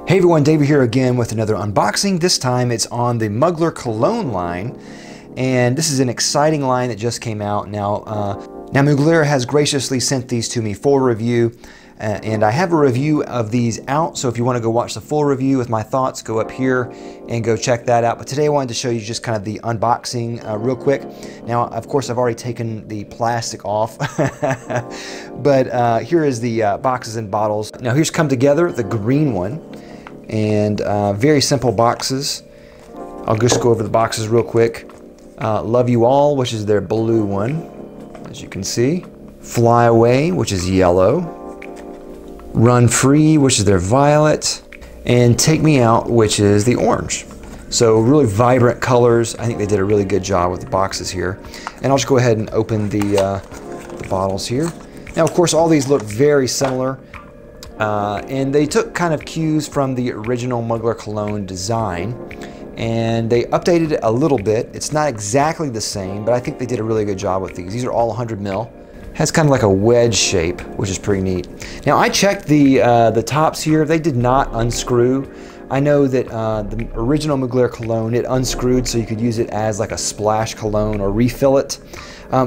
Hey everyone, David here again with another unboxing. This time it's on the Mugler Cologne line, and this is an exciting line that just came out. Now Mugler has graciously sent these to me for review, and I have a review of these out, so if you want to go watch the full review with my thoughts, go up here and go check that out. But today I wanted to show you just kind of the unboxing real quick. Now, of course, I've already taken the plastic off, but here is the boxes and bottles. Now here's come together, the green one. And very simple boxes. I'll just go over the boxes real quick. Love You All, which is their blue one, as you can see. Fly Away, which is yellow. Run Free, which is their violet. And Take Me Out, which is the orange. So really vibrant colors. I think they did a really good job with the boxes here. And I'll just go ahead and open the bottles here. Now, of course, all these look very similar. And they took kind of cues from the original Mugler Cologne design, and they updated it a little bit. It's not exactly the same, but I think they did a really good job with these. These are all 100 ml. Has kind of like a wedge shape, which is pretty neat. Now I checked the tops here. They did not unscrew. I know that the original Mugler Cologne, it unscrewed so you could use it as like a splash cologne or refill it.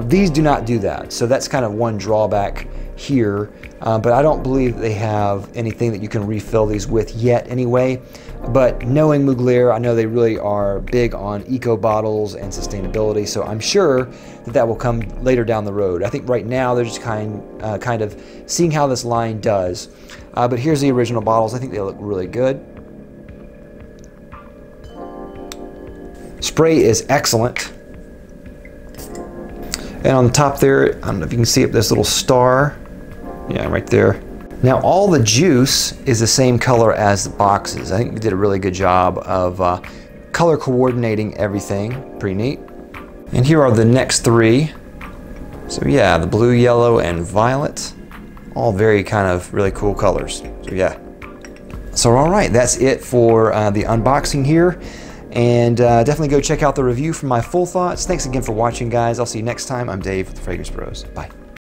These do not do that, so that's kind of one drawback here. But I don't believe they have anything that you can refill these with yet anyway. But knowing Mugler, I know they really are big on eco bottles and sustainability, so I'm sure that that will come later down the road. I think right now they're just kind of seeing how this line does. But here's the original bottles. I think they look really good. Spray is excellent. And on the top there, I don't know if you can see up this little star. Yeah, right there. Now all the juice is the same color as the boxes. I think we did a really good job of color coordinating everything. Pretty neat. And here are the next three. So yeah, the blue, yellow, and violet. All very kind of really cool colors. So yeah. So all right, that's it for the unboxing here. And definitely go check out the review for my full thoughts. Thanks again for watching, guys. I'll see you next time. I'm Dave with the Fragrance Bros. Bye.